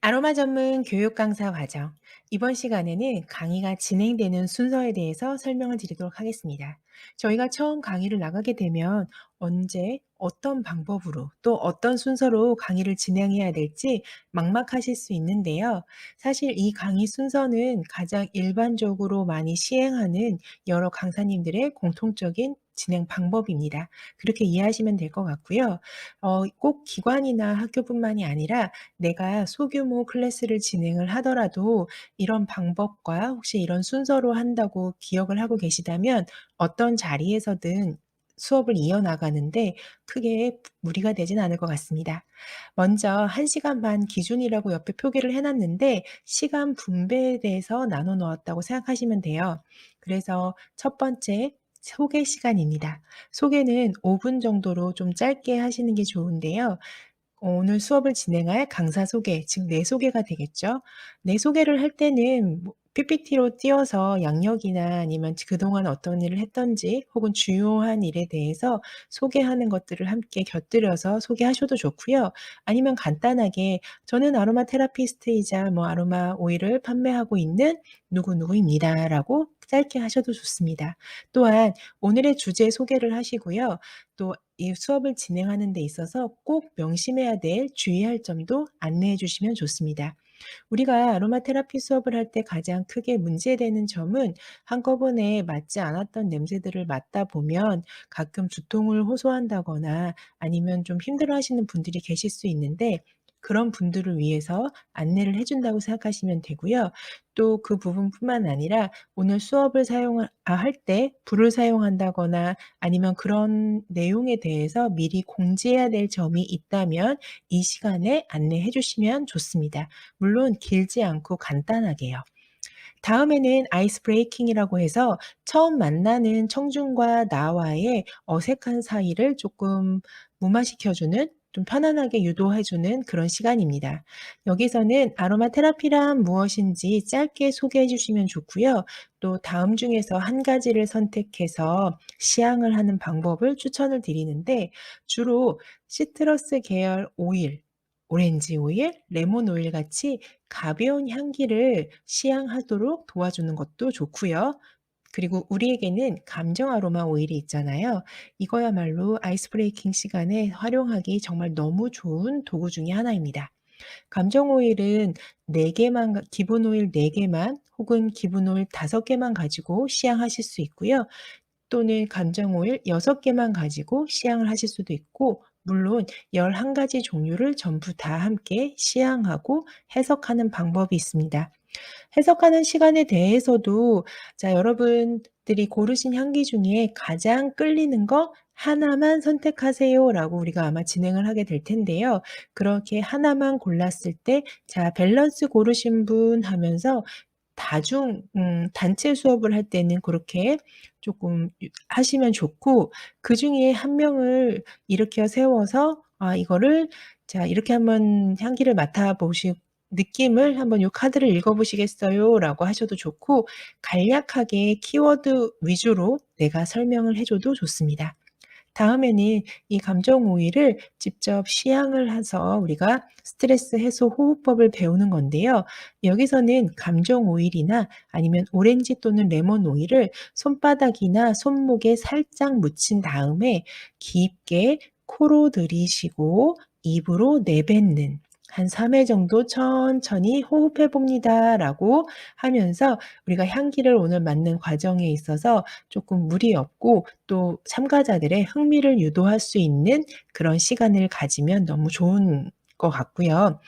아로마 전문 교육 강사 과정. 이번 시간에는 강의가 진행되는 순서에 대해서 설명을 드리도록 하겠습니다. 저희가 처음 강의를 나가게 되면 언제, 어떤 방법으로, 또 어떤 순서로 강의를 진행해야 될지 막막하실 수 있는데요. 사실 이 강의 순서는 가장 일반적으로 많이 시행하는 여러 강사님들의 공통적인 진행 방법입니다. 그렇게 이해하시면 될 것 같고요. 꼭 기관이나 학교뿐만이 아니라 내가 소규모 클래스를 진행을 하더라도 이런 방법과 혹시 이런 순서로 한다고 기억을 하고 계시다면 어떤 자리에서든 수업을 이어나가는데 크게 무리가 되진 않을 것 같습니다. 먼저 1 시간 반 기준이라고 옆에 표기를 해 놨는데 시간 분배에 대해서 나눠 놓았다고 생각하시면 돼요. 그래서 첫 번째 소개 시간입니다. 소개는 5분 정도로 좀 짧게 하시는 게 좋은데요. 오늘 수업을 진행할 강사 소개, 즉 내 소개가 되겠죠. 내 소개를 할 때는 뭐 PPT로 띄워서 양력이나 아니면 그동안 어떤 일을 했던지 혹은 주요한 일에 대해서 소개하는 것들을 함께 곁들여서 소개하셔도 좋고요. 아니면 간단하게 "저는 아로마 테라피스트이자 뭐 아로마 오일을 판매하고 있는 누구누구입니다."라고 짧게 하셔도 좋습니다. 또한 오늘의 주제 소개를 하시고요. 또 이 수업을 진행하는 데 있어서 꼭 명심해야 될 주의할 점도 안내해 주시면 좋습니다. 우리가 아로마 테라피 수업을 할 때 가장 크게 문제되는 점은 한꺼번에 맡지 않았던 냄새들을 맡다 보면 가끔 두통을 호소한다거나 아니면 좀 힘들어하시는 분들이 계실 수 있는데 그런 분들을 위해서 안내를 해 준다고 생각하시면 되고요. 또 그 부분뿐만 아니라 오늘 수업을 할 때 불을 사용한다거나 아니면 그런 내용에 대해서 미리 공지해야 될 점이 있다면 이 시간에 안내해 주시면 좋습니다. 물론 길지 않고 간단하게요. 다음에는 아이스 브레이킹이라고 해서 처음 만나는 청중과 나와의 어색한 사이를 조금 무마시켜 주는, 좀 편안하게 유도해 주는 그런 시간입니다. 여기서는 아로마 테라피란 무엇인지 짧게 소개해 주시면 좋고요. 또 다음 중에서 한 가지를 선택해서 시향을 하는 방법을 추천을 드리는데 주로 시트러스 계열 오일, 오렌지 오일, 레몬 오일 같이 가벼운 향기를 시향하도록 도와주는 것도 좋고요. 그리고 우리에게는 감정 아로마 오일이 있잖아요. 이거야말로 아이스 브레이킹 시간에 활용하기 정말 너무 좋은 도구 중에 하나입니다. 감정 오일은 4 개만 기본 오일 4 개만 혹은 기본 오일 5 개만 가지고 시향하실 수 있고요. 또는 감정 오일 6 개만 가지고 시향을 하실 수도 있고 물론 11 가지 종류를 전부 다 함께 시향하고 해석하는 방법이 있습니다. 해석하는 시간에 대해서도 자 여러분들이 고르신 향기 중에 가장 끌리는 거 하나만 선택하세요라고 우리가 아마 진행을 하게 될 텐데요. 그렇게 하나만 골랐을 때 자 밸런스 고르신 분 하면서 단체 수업을 할 때는 그렇게 쪼끔 하시면 좋고 그중에 한 명을 일으켜 세워서 "아 이거를 자 이렇게 한번 향기를 맡아 보시 느낌을 한번 요 카드를 읽어 보시겠어요?"라고 하셔도 좋고 간략하게 키워드 위주로 내가 설명을 해 줘도 좋습니다. 다음에는 이 감정 오일을 직접 시향을 해서 우리가 스트레스 해소 호흡법을 배우는 건데요. 여기서는 감정 오일이나 아니면 오렌지 또는 레몬 오일을 손바닥이나 손목에 살짝 묻힌 다음에 깊게 코로 들이쉬고 입으로 내뱉는 한 3회 정도 천천히 호흡해 봅니다라고 하면서 우리가 향기를 오늘 맡는 과정에 있어서 조금 무리 없고 또 참가자들의 흥미를 유도할 수 있는 그런 시간을 가지면 너무 좋은 것 같고요.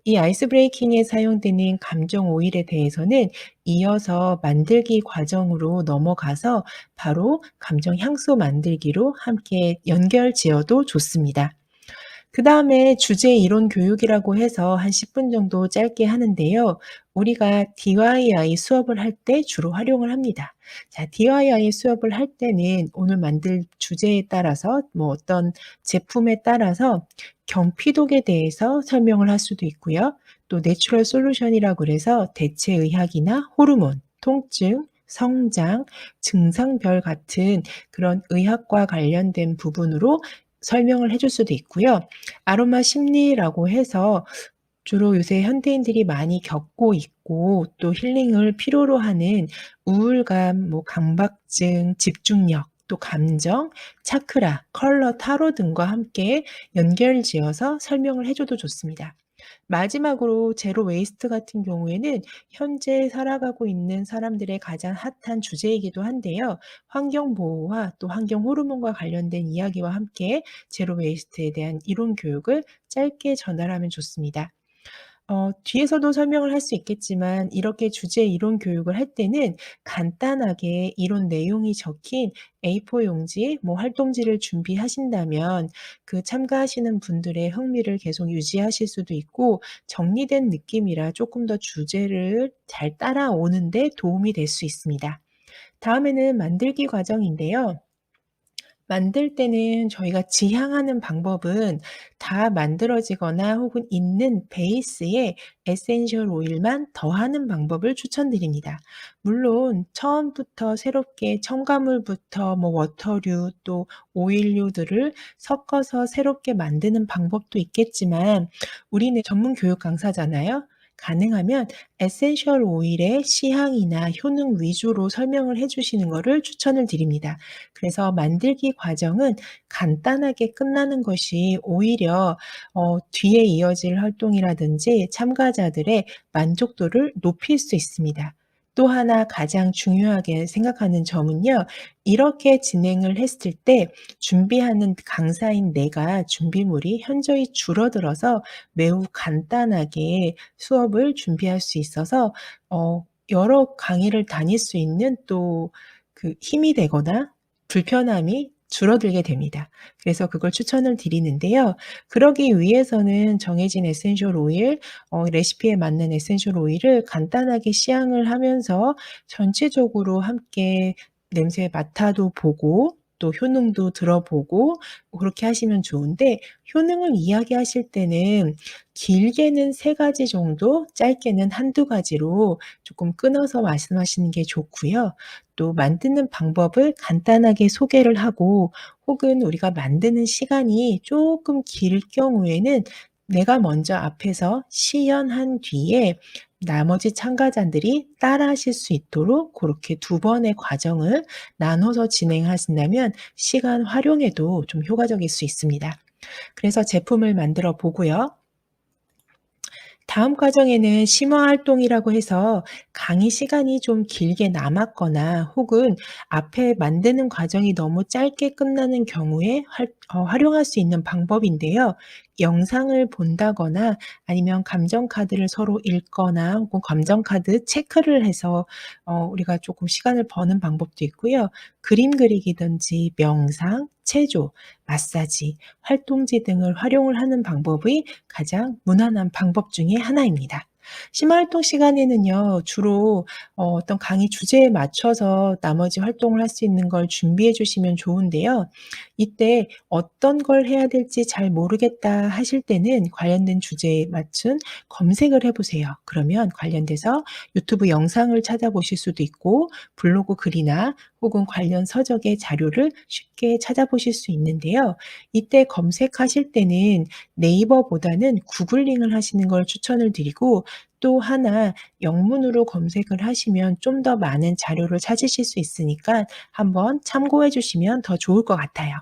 이 아이스 브레이킹에 사용되는 감정 오일에 대해서는 이어서 만들기 과정으로 넘어가서 바로 감정 향수 만들기로 함께 연결 지어도 좋습니다. 그다음에 주제 이론 교육이라고 해서 한 10분 정도 짧게 하는데요. 우리가 DIY 수업을 할 때 주로 활용을 합니다. 자 DIY 수업을 할 때는 오늘 만들 주제에 따라서 뭐 어떤 제품에 따라서 경피독에 대해서 설명을 할 수도 있고요. 또 내추럴 솔루션이라고 그래서 대체 의학이나 호르몬, 통증, 성장, 증상별 같은 그런 의학과 관련된 부분으로 설명을 해줄 수도 있고요. 아로마 심리라고 해서 주로 요새 현대인들이 많이 겪고 있고 또 힐링을 필요로 하는 우울감, 뭐 강박증, 집중력, 또 감정, 차크라, 컬러, 타로 등과 함께 연결지어서 설명을 해 줘도 좋습니다. 마지막으로 제로 웨이스트 같은 경우에는 현재 살아가고 있는 사람들의 가장 핫한 주제이기도 한데요. 환경 보호와 또 환경 호르몬과 관련된 이야기와 함께 제로 웨이스트에 대한 이론 교육을 짧게 전달하면 좋습니다. 뒤에서도 설명을 할 수 있겠지만 이렇게 주제 이론 교육을 할 때는 간단하게 이론 내용이 적힌 A4 용지, 뭐 활동지를 준비하신다면 그 참가하시는 분들의 흥미를 계속 유지하실 수도 있고 정리된 느낌이라 조금 더 주제를 잘 따라오는 데 도움이 될 수 있습니다. 다음에는 만들기 과정인데요. 만들 때는 저희가 지향하는 방법은 다 만들어지거나 혹은 있는 베이스에 에센셜 오일만 더하는 방법을 추천드립니다. 물론 처음부터 새롭게 첨가물부터 뭐 워터류 또 오일류들을 섞어서 새롭게 만드는 방법도 있겠지만 우리는 전문 교육 강사잖아요. 가능하면 에센셜 오일의 시향이나 효능 위주로 설명을 해 주시는 거를 추천을 드립니다. 그래서 만들기 과정은 간단하게 끝나는 것이 오히려 뒤에 이어질 활동이라든지 참가자들의 만족도를 높일 수 있습니다. 또 하나 가장 중요하게 생각하는 점은요. 이렇게 진행을 했을 때 준비하는 강사인 내가 준비물이 현저히 줄어들어서 매우 간단하게 수업을 준비할 수 있어서 여러 강의를 다닐 수 있는 또 그 힘이 되거나 불편함이 줄어들게 됩니다. 그래서 그걸 추천을 드리는데요. 그러기 위해서는 정해진 에센셜 오일, 레시피에 맞는 에센셜 오일을 간단하게 시향을 하면서 전체적으로 함께 냄새 맡아도 보고 또 효능도 들어보고 그렇게 하시면 좋은데 효능을 이야기하실 때는 길게는 3 가지 정도, 짧게는 1-2 가지로 조금 끊어서 말씀하시는 게 좋고요. 또 만드는 방법을 간단하게 소개를 하고 혹은 우리가 만드는 시간이 쪼끔 길 경우에는 내가 먼저 앞에서 시연한 뒤에 나머지 참가자들이 따라하실 수 있도록 고렇게 2 번의 과정을 나눠서 진행하신다면 시간 활용에도 좀 효과적일 수 있습니다. 그래서 제품을 만들어 보고요. 다음 과정에는 심화 활동이라고 해서 강의 시간이 좀 길게 남았거나 혹은 앞에 만드는 과정이 너무 짧게 끝나는 경우에 활용할 수 있는 방법인데요. 영상을 본다거나 아니면 감정 카드를 서로 읽거나 혹은 감정 카드 체크를 해서 우리가 조금 시간을 버는 방법도 있고요. 그림 그리기든지 명상, 체조, 마사지, 활동지 등을 활용을 하는 방법이 가장 무난한 방법 중에 하나입니다. 심화 활동 시간에는요. 주로 어떤 강의 주제에 맞춰서 나머지 활동을 할 수 있는 걸 준비해 주시면 좋은데요. 이때 '어떤 걸 해야 될지 잘 모르겠다.' 하실 때는 관련된 주제에 맞춘 검색을 해 보세요. 그러면 관련돼서 유튜브 영상을 찾아보실 수도 있고 블로그 글이나 혹은 관련 서적의 자료를 쉽게 찾아보실 수 있는데요. 이때 검색하실 때는 네이버보다는 구글링을 하시는 걸 추천을 드리고 또 하나 영문으로 검색을 하시면 좀 더 많은 자료를 찾으실 수 있으니까 한번 참고해 주시면 더 좋을 것 같아요.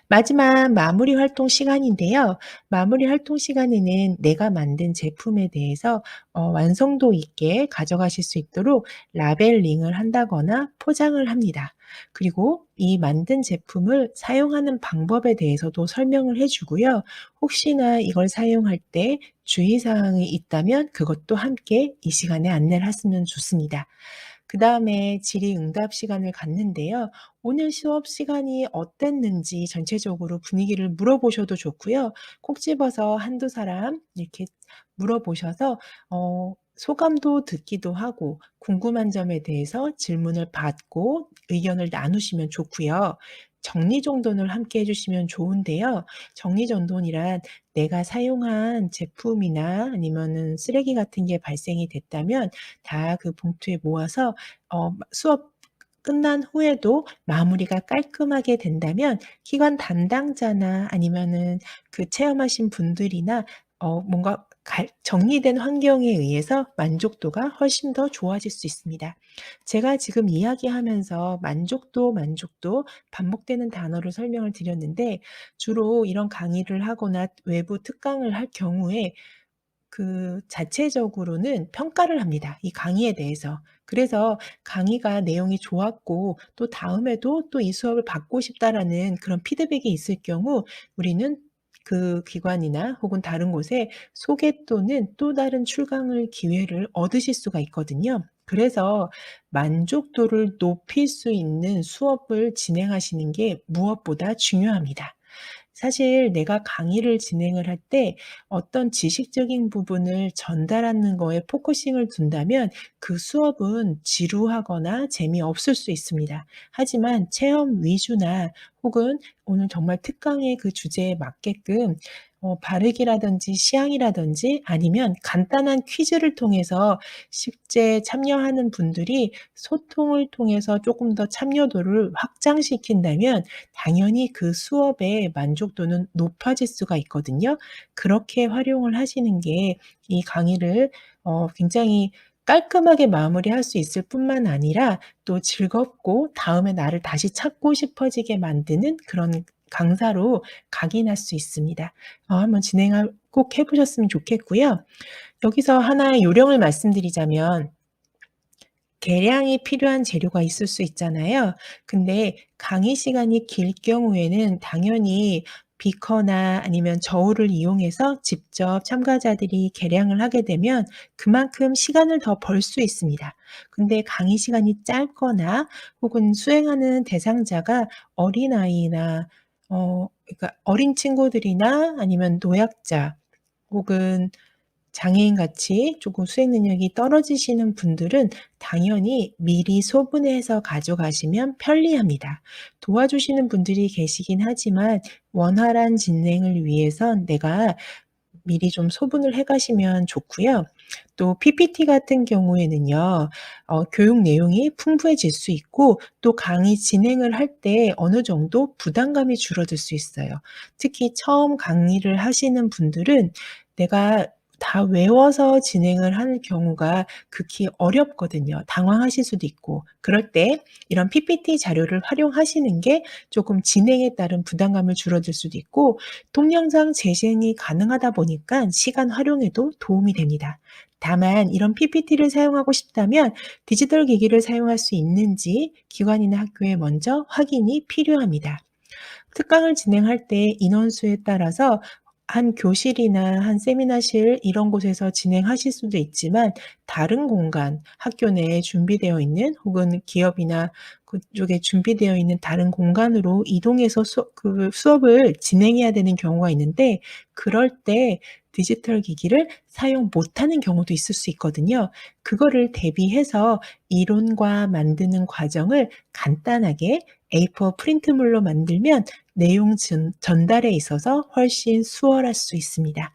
마지막 마무리 활동 시간인데요. 마무리 활동 시간에는 내가 만든 제품에 대해서 완성도 있게 가져가실 수 있도록 라벨링을 한다거나 포장을 합니다. 그리고 이 만든 제품을 사용하는 방법에 대해서도 설명을 해 주고요. 혹시나 이걸 사용할 때 주의 사항이 있다면 그것도 함께 이 시간에 안내를 하시면 좋습니다. 그다음에 질의응답 시간을 갖는데요. 오늘 수업 시간이 어땠는지 전체적으로 분위기를 물어보셔도 좋고요. 콕 집어서 1-2 사람 이렇게 물어보셔서 소감도 듣기도 하고 궁금한 점에 대해서 질문을 받고 의견을 나누시면 좋고요. 정리정돈을 함께 해 주시면 좋은데요. 정리정돈이란 내가 사용한 제품이나 아니면은 쓰레기 같은 게 발생이 됐다면 다 그 봉투에 모아서 수업 끝난 후에도 마무리가 깔끔하게 된다면 기관 담당자나 아니면은 그 체험하신 분들이나 뭔가 정리된 환경에 의해서 만족도가 훨씬 더 좋아질 수 있습니다. 제가 지금 이야기하면서 만족도, 만족도 반복되는 단어로 설명을 드렸는데 주로 이런 강의를 하거나 외부 특강을 할 경우에 그 자체적으로는 평가를 합니다, 이 강의에 대해서. 그래서 강의가 내용이 좋았고 또 다음에도 또 이 수업을 받고 싶다라는 그런 피드백이 있을 경우 우리는 그 기관이나 혹은 다른 곳에 소개 또는 또 다른 출강을 기회를 얻으실 수가 있거든요. 그래서 만족도를 높일 수 있는 수업을 진행하시는 게 무엇보다 중요합니다. 사실 내가 강의를 진행을 할 때 어떤 지식적인 부분을 전달하는 거에 포커싱을 둔다면 그 수업은 지루하거나 재미없을 수 있습니다. 하지만 체험 위주나 혹은 오늘 정말 특강의 그 주제에 맞게끔 발음이라든지 시향이라든지 아니면 간단한 퀴즈를 통해서 실제 참여하는 분들이 소통을 통해서 조금 더 참여도를 확장시킨다면 당연히 그 수업의 만족도는 높아질 수가 있거든요. 그렇게 활용을 하시는 게 이 강의를 굉장히 깔끔하게 마무리할 수 있을 뿐만 아니라 또 즐겁고 다음에 나를 다시 찾고 싶어지게 만드는 그런 강사로 각인할 수 있습니다. 한번 진행을 꼭 해 보셨으면 좋겠고요. 여기서 하나의 요령을 말씀드리자면 계량이 필요한 재료가 있을 수 있잖아요. 근데 강의 시간이 길 경우에는 당연히 비커나 아니면 저울을 이용해서 직접 참가자들이 계량을 하게 되면 그만큼 시간을 더 벌 수 있습니다. 근데 강의 시간이 짧거나 혹은 수행하는 대상자가 어린아이나 그러니까 어린 친구들이나 아니면 노약자 혹은 장애인같이 조금 수행 능력이 떨어지시는 분들은 당연히 미리 소분해서 가져가시면 편리합니다. 도와주시는 분들이 계시긴 하지만 원활한 진행을 위해선 내가 미리 좀 소분을 해 가시면 좋고요. 또 PPT 같은 경우에는요. 교육 내용이 풍부해질 수 있고 또 강의 진행을 할 때 어느 정도 부담감이 줄어들 수 있어요. 특히 처음 강의를 하시는 분들은 내가 다 외워서 진행을 하는 경우가 극히 어렵거든요. 당황하실 수도 있고. 그럴 때 이런 PPT 자료를 활용하시는 게 조금 진행에 따른 부담감을 줄어들 수도 있고 동영상 재생이 가능하다 보니까 시간 활용에도 도움이 됩니다. 다만 이런 PPT를 사용하고 싶다면 디지털 기기를 사용할 수 있는지 기관이나 학교에 먼저 확인이 필요합니다. 특강을 진행할 때 인원수에 따라서 한 교실이나 한 세미나실 이런 곳에서 진행하실 수도 있지만 다른 공간, 학교 내에 준비되어 있는 혹은 기업이나 그쪽에 준비되어 있는 다른 공간으로 이동해서 수업을 진행해야 되는 경우가 있는데 그럴 때 디지털 기기를 사용 못하는 경우도 있을 수 있거든요. 그거를 대비해서 이론과 만드는 과정을 간단하게 A4 프린트물로 만들면 내용 전달에 있어서 훨씬 수월할 수 있습니다.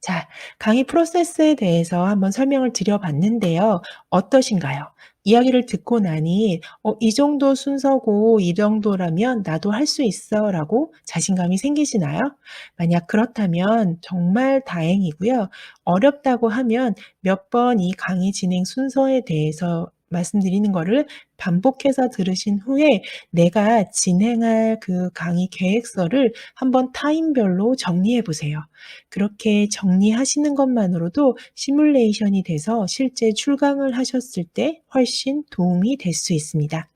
자, 강의 프로세스에 대해서 한번 설명을 드려 봤는데요. 어떠신가요? 이야기를 듣고 나니 이 정도 순서고 이 정도라면 나도 할 수 있어."라고 자신감이 생기시나요? 만약 그렇다면 정말 다행이고요. 어렵다고 하면 몇 번 이 강의 진행 순서에 대해서 말씀드리는 거를 반복해서 들으신 후에 내가 진행할 그 강의 계획서를 한번 타임별로 정리해 보세요. 그렇게 정리하시는 것만으로도 시뮬레이션이 돼서 실제 출강을 하셨을 때 훨씬 도움이 될 수 있습니다.